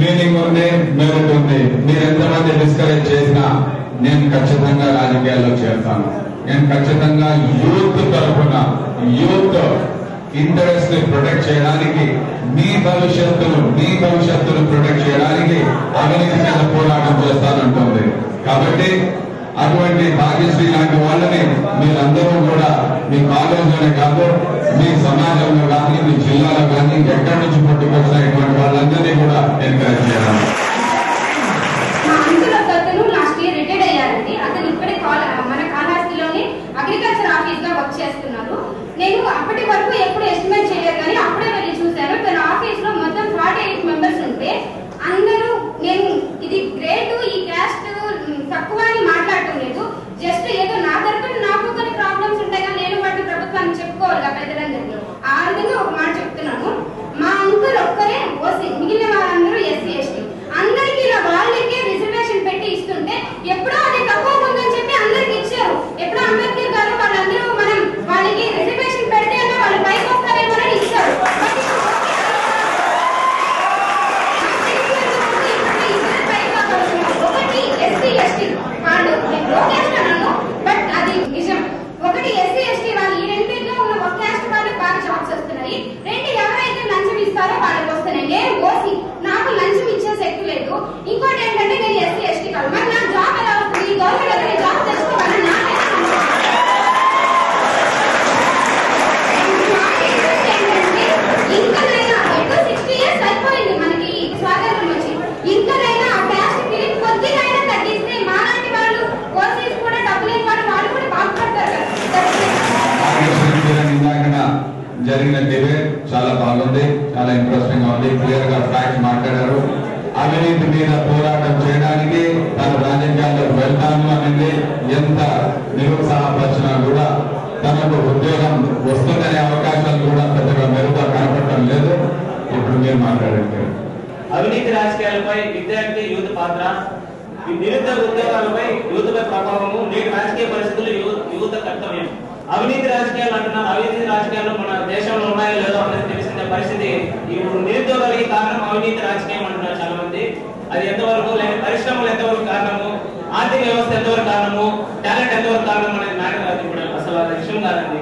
Meaning ఉంది, merit ఉంది. మీరు ఎంతమంది డిస్కరేజ్ చేసినా నేను ఖచ్చితంగా రాజకీయాల్లో చేస్తాను. నేను ఖచ్చితంగా యూత్ తరఫున యూత్ ఇంట్రెస్ట్ ని ప్రొటెక్ట్ చేయడానికి, మీ భవిష్యత్తును ప్రొటెక్ట్ చేయడానికి అవినీతి మీద పోరాటం చేస్తానంటుంది. కాబట్టి అటువంటి భాగ్యశ్రీ లాంటి వాళ్ళని మీరందరూ కూడా మీ కాలేజీలోనే కాదు, మీ సమాజంలో కానీ, మీ జిల్లాలో కానీ ఎక్కడి నుంచి పుట్టుకొచ్చిన ఇటువంటి వాళ్ళందరినీ కూడా ఎంకరేజ్ చేయాలి. రిటైర్డ్ అయ్యారండి. అతను ఇక్కడే మన కాళహస్తిలోని అగ్రికల్చర్ ఆఫీస్ లో వర్క్ చేస్తున్నారు. నేను అప్పటి వరకు ఎప్పుడు ఎస్టిమేట్ చేయలేదు, కానీ అప్పుడే వెళ్ళి చూశాను. తన ఆఫీస్ లో మొత్తం 48 మెంబర్స్ ఉంటే అందరూ నేను ఇది గ్రేట్, ఈ క్యాస్ట్ తక్కువ అని మాట్లాడటం లేదు. జస్ట్ ఏదో నా తరపున నాకు కొన్ని ప్రాబ్లమ్స్ ఉంటాయి కానీ నేను వాటిని ప్రభుత్వానికి చెప్పుకోవాలి కదా పెద్దలందరికీ. ఆ విధంగా ఒక మాట చెప్తున్నాను. మా అంకుల్ ఒక్కరే ఓసీ, మిగిలిన వాళ్ళందరూ ఎస్సీ ఎస్టీ. అందరికీ ఇలా వాళ్ళకే రిజర్వేషన్ పెట్టి ఇస్తుంటే ఎప్పుడో అది తక్కువ ఉందని చెప్పి అందరికి ఇచ్చారు. ఎప్పుడో అంబేద్కర్ గారు వాళ్ళందరూ మనం వాళ్ళకి రిజర్వేషన్ పెడితే అంటే వాళ్ళు పైకి వస్తారేమో అని ఇచ్చారు. ఒకటి ఎస్సీ ఎస్టీ వాళ్ళు లోకేస్తున్నాను, బట్ అది నిజం. ఒకటి ఎస్సీ ఎస్టీ వాళ్ళు, ఈ రెండింటిలో ఉన్న ఒక క్యాస్ట్ వాళ్ళకి బాగా జాబ్స్ వస్తున్నాయి. రెండు ఎవరైతే లంచం ఇస్తారో వాళ్ళకి వస్తున్నాయి. నేను ఓసీ, నాకు లంచం ఇచ్చే శక్తి లేదు. ఇంకోటి ఏంటంటే నేను ఎస్సీ ఎస్టీ కాదు, మరి నా జాబ్ ఎలా వస్తుంది? గవర్నమెంట్ దగ్గర జాబ్ తెచ్చుకోవాలి. ఇంకనైనా ఎప్పుడు 60 years అయిపోయింది మనకి స్వాతంత్రం వచ్చి. ఇంకనైనా ఆ క్యాస్ట్ ఫీలింగ్ కొద్దిగైనా తగ్గిస్తే మాలాంటి వాళ్ళు ఓసీస్ కూడా డబ్బు లేని వాళ్ళు కూడా బాగుపడతారు కదా. జరిగిన డిబేట్ చాలా బాగుంది, చాలా ఇంట్రెస్టింగ్ గా ఉంది. క్లియర్ గా ఫ్యాక్ట్స్ మాట్లాడారు. అవినీతి మీద పోరాటం చేయడానికి తన రాజకీయాల్లోకి వెళ్తాను అనేది ఎంత నిరుత్సాహపరిచినా కూడా తనకు ఉద్యోగం వస్తుందనే అవకాశాలు కూడా పెద్దగా మెరుగ్గా కనపడటం లేదు. ఇప్పుడు మీరు మాట్లాడండి. అవినీతి రాజకీయాలపై విద్యార్థి యూత్ పాత్ర, నిరుద్యోగ ఉద్యోగాలపై యూత్పై ప్రభావము, నేటి రాజకీయ పరిస్థితులు యూత్ కర్తవ్యం. అవినీతి రాజకీయాలు అంటున్నారు. అవినీతి రాజకీయాలు మన దేశంలో ఉన్నాయో లేదో అనేది తెలిసిన పరిస్థితి. ఇప్పుడు నిరుద్యోగాలకి కారణం అవినీతి రాజకీయం అంటున్నారు చాలా మంది. అది ఎంతవరకు, లేదా పరిశ్రమలు ఎంతవరకు కారణము, ఆర్థిక వ్యవస్థ ఎంతవరకు కారణము, టాలెంట్ ఎంతవరకు కారణం అనేది మ్యాటర్ కాదు. ఇప్పుడు అసలు అది విషయం కాదండి.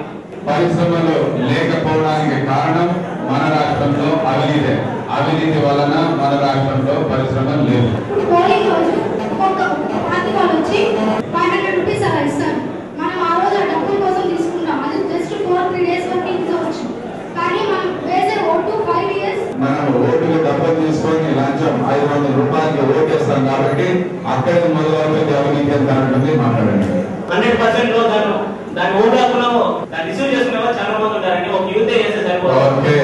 పరిశ్రమలు లేకపోవడానికి కారణం మన రాష్ట్రంలో అవినీతి. అవినీతి వలన మన రాష్ట్రంలో పరిశ్రమలు లేవు. మనం ఆ రోజు డబ్బుల కోసం తీసుకుంటాం. అది జస్ట్ 4-3 days వరకు తీసుకోవచ్చు. కానీ మనం వేసే ఓటు 5 years. మనం ఓటులు డబ్బులు తీసుకొని లంచం 500 రూపాయలకి ఓటేస్తాం కాబట్టి అక్కడికి మొదలవుతుంది అవినీతి ఎంత ఉంటుంది. మాట్లాడండి. 100% లో దాని ఓటు హక్కును దాన్ని రిసీవ్ చేసుకునే వాళ్ళు చాలా మంది ఉంటారండి. ఒక యూత్ చేస్తే సరిపోతుంది.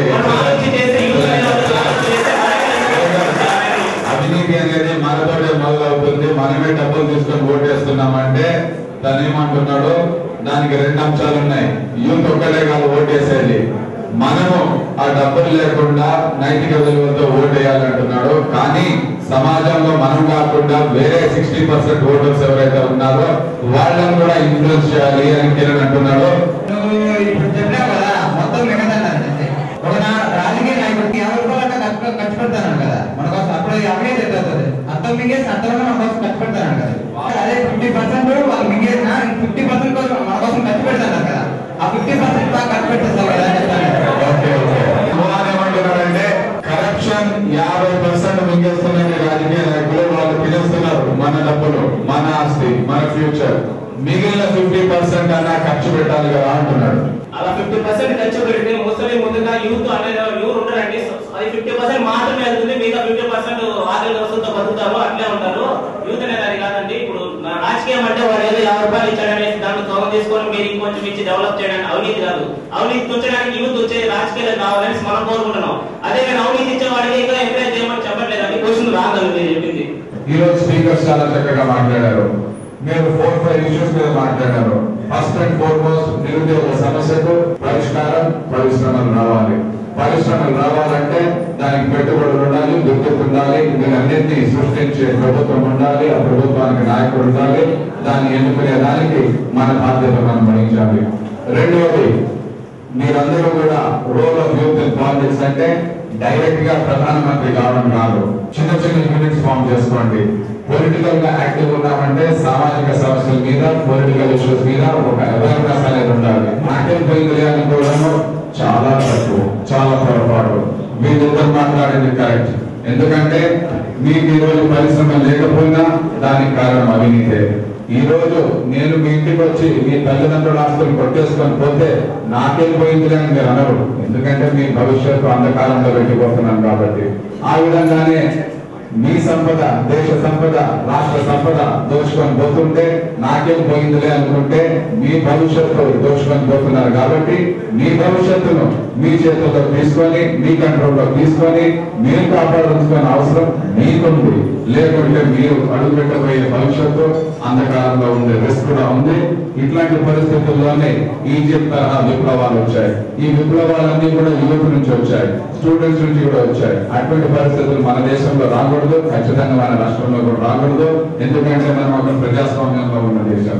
అవినీతి అనేది మనతోనే మొదలవుతుంది. మనమే డబ్బులు తీసుకొని ఓటేస్తున్నామంటే తను ఏమంటున్నాడు, దానికి 2 అంశాలు ఉన్నాయి. యూత్ ఒక్కడే కాదు ఓటేసేది, మనము ఆ డబ్బులు లేకుండా నైతిక విలువలతో ఓటేయాలంటున్నాడు. కానీ సమాజంలో మనం కాకుండా వేరే 60% ఓటర్స్ ఎవరైతే ఉన్నారో వాళ్ళని కూడా ఇన్ఫ్లుయెన్స్ చేయాలి అని కిరణ్ అంటున్నాడు. ఇప్పుడు చెప్పినావు కదా, మొత్తం మిగతానంటే ఒక రాజకీయ నాయకుడికి 50 రూపాయలు ఖర్చు పెడతాను కదా మన కోసం. అప్పుడు అవినీతి అవుతుంది. అంత మింగేసి అంతలో మన కోసం ఖర్చు పెడతాను కదా. అదే 50% వాళ్ళు మింగేసిన 50% కోసం మన కోసం ఖర్చు పెడతాను కదా. ఆ 50% బాగా ఖర్చు పెట్టేస్తాం కదా ఏమంటున్నారంటే కరప్షన్ 50% మింగేస్తున్న రాజకీయ నాయకులు వాళ్ళు తినేస్తున్నారు మన డబ్బులు, మన ఆస్తి, మన ఫ్యూచర్. మిగిలిన 50% అన్నా ఖర్చు పెట్టాలి కదా అంటున్నాడు. అలా 50% ఖర్చు పెడితే ముసలి ముందుగా యూత్ అనేది ఎవరు ఉండరండి. అది 50% మాత్రమే వెళ్తుంది. మిగతా 50% ఆకలి వసతితో బతుకుతారు, అట్లే ఉంటారు. యూత్ అనేది అది కాదండి. ఇప్పుడు రాజకీయం అంటే వాడు ఏదో 50 రూపాయలు ఇచ్చాడనేసి దాంట్లో తోగ తీసుకొని మీరు ఇంకొంచెం ఇచ్చి డెవలప్ చేయడానికి అవినీతి కాదు. అవినీతి ఉంచడానికి యూత్ వచ్చే రాజకీయాలు కావాలని మనం కోరుకుంటున్నాం. అదే కానీ అవినీతి ఇచ్చే వాడికి ఇంకా ఎంకరేజ్ చేయమని చెప్పట్లేదండి. క్వశ్చన్ రాదని మీరు చెప్పింది. ఈ రోజు స్పీకర్స్ చాలా చక్కగా మాట్లాడారు. మీరు 4-5 ఇష్యూస్ మీద మాట్లాడారు. ఫస్ట్ అండ్ ఫార్మోస్ట్ నిరుద్యోగ సమస్యకు పరిష్కారం, పరిశ్రమలు రావాలి. పరిశ్రమలు రావాలంటే దానికి పెట్టుబడులు ఉండాలి, గుర్తింపు ఉండాలి. వీటన్నింటినీ సృష్టించే ప్రభుత్వం ఉండాలి. ఆ ప్రభుత్వానికి నాయకుడు ఉండాలి. దాన్ని ఎన్నుకునే దానికి మన బాధ్యత మనం వహించాలి. రెండవది, మీరందరూ కూడా role of youth in politics అంటే డైరెక్ట్ గా ప్రధానమంత్రి కావడం కాదు. చిన్న చిన్న యూనిట్స్ ఫామ్ చేసుకోండి. పొలిటికల్ గా యాక్టివ్ ఉన్నామంటే సామాజిక సమస్యల మీద, పొలిటికల్ ఇష్యూస్ మీద ఒక అవేర్నెస్ అనేది ఉండాలి. నాకేం పోయింది అనుకోవడం చాలా తప్పు, చాలా పొరపాటు. వీళ్ళిద్దరు మాట్లాడేది కరెక్ట్. ఎందుకంటే మీకు ఈ రోజు పరిశ్రమ లేకపోయినా దానికి కారణం అవినీతే. ఈ రోజు నేను మీ ఇంటికి వచ్చి మీ తల్లిదండ్రుల ఆస్తులు కొట్టేసుకొని పోతే నాకేం పోయింది అని మీరు అనరు. ఎందుకంటే మీ భవిష్యత్తు అంధకారంలో పెట్టిపోతున్నాను కాబట్టి. ఆ విధంగానే మీ సంపద, దేశ సంపద, రాష్ట్ర సంపద దోచుకొని పోతుంటే నాకేం పోయిందిలే అనుకుంటే మీ భవిష్యత్తు దోచుకొని పోతున్నారు. కాబట్టి మీ భవిష్యత్తును మీ చేతుల్లో తీసుకొని, మీ కంట్రోల్లో తీసుకొని మీరు కాపాడుకునే అవసరం మీకుంది. లేకుంటే మీరు అడుగుపెట్టబోయే భవిష్యత్తు అంధకారంలో ఉండే రిస్క్ కూడా ఉంది. ఇట్లాంటి పరిస్థితుల్లోనే ఈజిప్ట్ తరహా విప్లవాలు వచ్చాయి. ఈ విప్లవాలన్నీ కూడా యువత నుంచి వచ్చాయి, స్టూడెంట్స్ నుంచి కూడా వచ్చాయి. అటువంటి పరిస్థితులు మన దేశంలో రాకూడదు, ఖచ్చితంగా మన రాష్ట్రంలో కూడా రాకూడదు. ఎందుకంటే మనం ఒక ప్రజాస్వామ్యంలో ఉన్న దేశం.